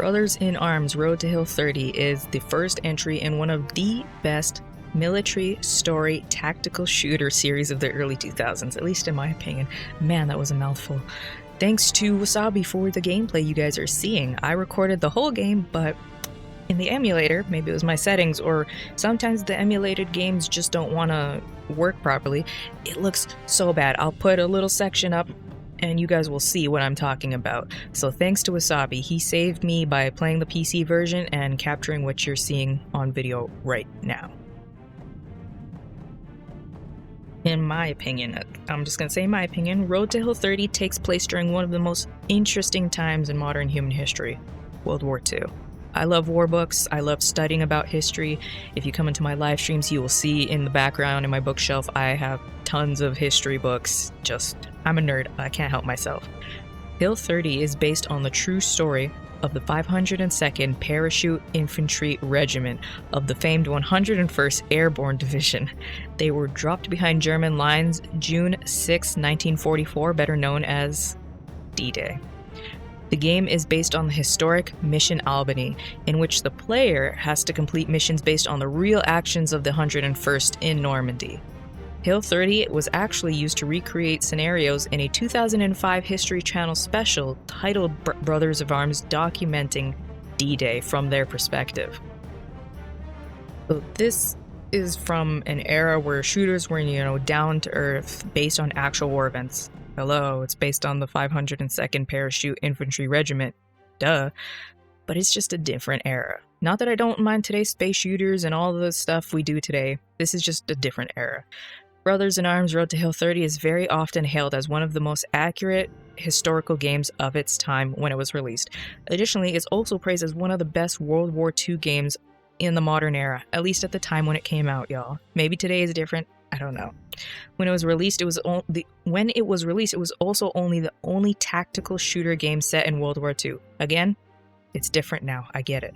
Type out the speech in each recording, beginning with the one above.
Brothers in Arms Road to Hill 30 is the first entry in one of the best military story tactical shooter series of the early 2000s, at least in my opinion. Man, that was a mouthful. Thanks to Wasabi for the gameplay you guys are seeing. I recorded the whole game, but in the emulator, maybe it was my settings, or sometimes the emulated games just don't want to work properly. It looks so bad. I'll put a little section up and you guys will see what I'm talking about. So thanks to Wasabi, he saved me by playing the PC version and capturing what you're seeing on video right now. In my opinion, I'm just gonna say my opinion, Road to Hill 30 takes place during one of the most interesting times in modern human history, World War II. I love war books, I love studying about history. If you come into my live streams, you will see in the background in my bookshelf, I have tons of history books. I'm a nerd, I can't help myself. Hill 30 is based on the true story of the 502nd Parachute Infantry Regiment of the famed 101st Airborne Division. They were dropped behind German lines June 6, 1944, better known as D-Day. The game is based on the historic Mission Albany, in which the player has to complete missions based on the real actions of the 101st in Normandy. Hill 30 was actually used to recreate scenarios in a 2005 History Channel special titled Brothers of Arms, documenting D-Day from their perspective. So this is from an era where shooters were, down to earth, based on actual war events. Hello, it's based on the 502nd Parachute Infantry Regiment. Duh. But it's just a different era. Not that I don't mind today's space shooters and all the stuff we do today. This is just a different era. Brothers in Arms Road to Hill 30 is very often hailed as one of the most accurate historical games of its time when it was released. Additionally, it's also praised as one of the best World War II games in the modern era, at least at the time when it came out, y'all. Maybe today is different, I don't know. When it was released, it was also only the only tactical shooter game set in World War II. Again, it's different now, I get it.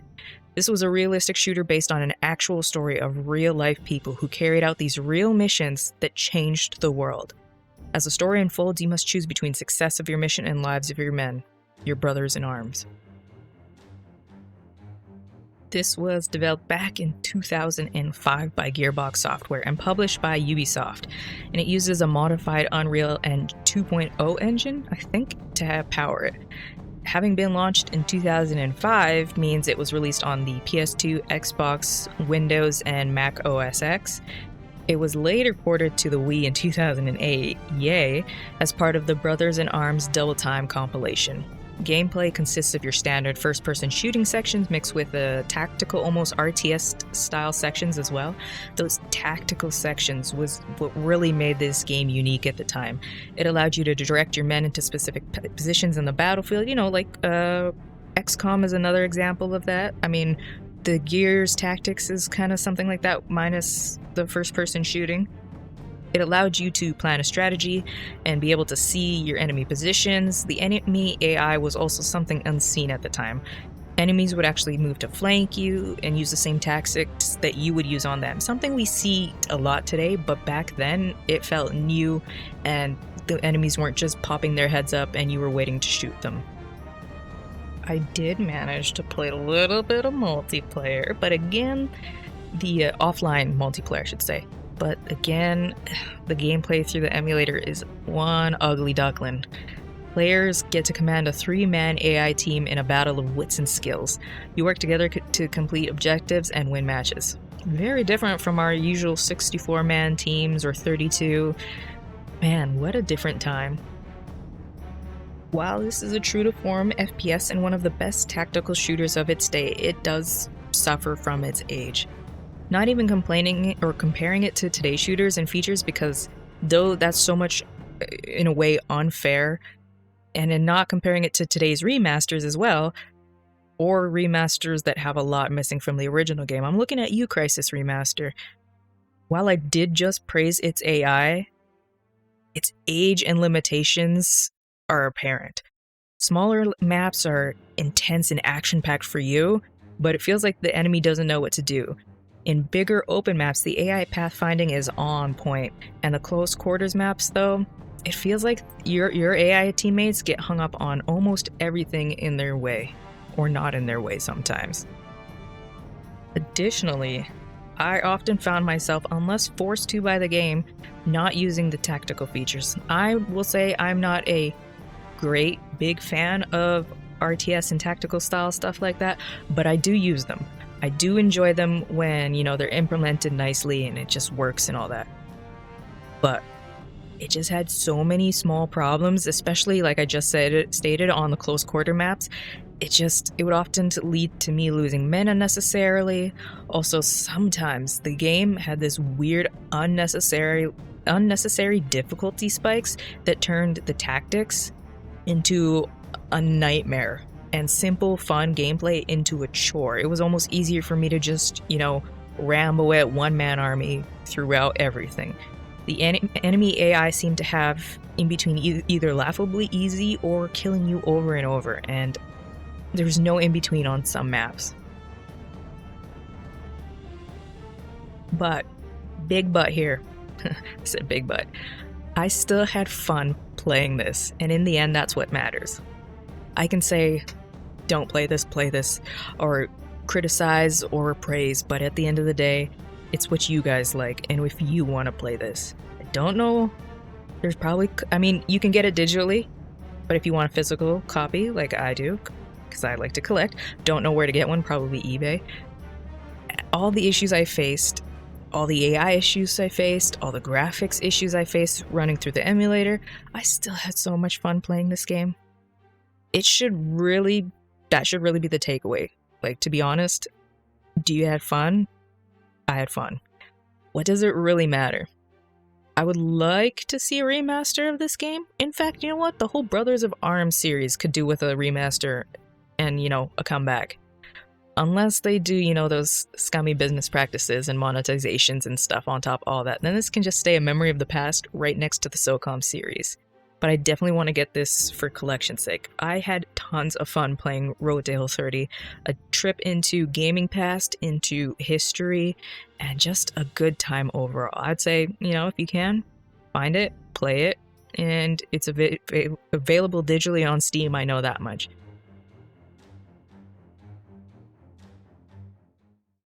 This was a realistic shooter based on an actual story of real-life people who carried out these real missions that changed the world. As the story unfolds, you must choose between success of your mission and lives of your men, your brothers in arms. This was developed back in 2005 by Gearbox Software and published by Ubisoft, and it uses a modified Unreal 2.0 engine, I think, to power it. Having been launched in 2005 means it was released on the PS2, Xbox, Windows, and Mac OS X. It was later ported to the Wii in 2008, yay, as part of the Brothers in Arms Double Time compilation. Gameplay consists of your standard first-person shooting sections mixed with tactical, almost RTS-style sections as well. Those tactical sections was what really made this game unique at the time. It allowed you to direct your men into specific positions in the battlefield, like XCOM is another example of that. I mean, the Gears Tactics is kind of something like that, minus the first-person shooting. It allowed you to plan a strategy and be able to see your enemy positions. The enemy AI was also something unseen at the time. Enemies would actually move to flank you and use the same tactics that you would use on them. Something we see a lot today, but back then it felt new and the enemies weren't just popping their heads up and you were waiting to shoot them. I did manage to play a little bit of multiplayer, but again, the offline multiplayer, I should say. But again, the gameplay through the emulator is one ugly duckling. Players get to command a 3-man AI team in a battle of wits and skills. You work together to complete objectives and win matches. Very different from our usual 64-man teams or 32. Man, what a different time. While this is a true-to-form FPS and one of the best tactical shooters of its day, it does suffer from its age. Not even complaining or comparing it to today's shooters and features, because though that's so much, in a way, unfair, and in not comparing it to today's remasters as well, or remasters that have a lot missing from the original game. I'm looking at you, Crysis Remaster. While I did just praise its AI, its age and limitations are apparent. Smaller maps are intense and action-packed for you, but it feels like the enemy doesn't know what to do. In bigger open maps, the AI pathfinding is on point, and the close quarters maps, though, it feels like your AI teammates get hung up on almost everything in their way. or not in their way sometimes. Additionally, I often found myself, unless forced to by the game, not using the tactical features. I will say I'm not a great big fan of RTS and tactical style stuff like that, but I do use them. I do enjoy them when, they're implemented nicely and it just works and all that. But it just had so many small problems, especially like I just stated on the close quarter maps. It would often lead to me losing men unnecessarily. Also, sometimes the game had this weird unnecessary difficulty spikes that turned the tactics into a nightmare and simple fun gameplay into a chore. It was almost easier for me to just, ram away at one-man army throughout everything. The enemy AI seemed to have in between either laughably easy or killing you over and over, and there's no in between on some maps. But, big but here. I said big but. I still had fun playing this, and in the end, that's what matters. I can say, don't play this, or criticize or praise, but at the end of the day, it's what you guys like, and if you want to play this. I don't know, there's probably, you can get it digitally, but if you want a physical copy, like I do, because I like to collect, don't know where to get one, probably eBay. All the issues I faced, all the AI issues I faced, all the graphics issues I faced running through the emulator, I still had so much fun playing this game. That should really be the takeaway. Like, to be honest, do you have fun? I had fun. What does it really matter? I would like to see a remaster of this game. In fact, you know what? The whole Brothers of Arms series could do with a remaster and, a comeback. Unless they do, those scummy business practices and monetizations and stuff on top of all that, then this can just stay a memory of the past right next to the SOCOM series. But I definitely want to get this for collection's sake. I had tons of fun playing Road to Hill 30, a trip into gaming past, into history, and just a good time overall. I'd say, if you can, find it, play it, and it's available digitally on Steam, I know that much.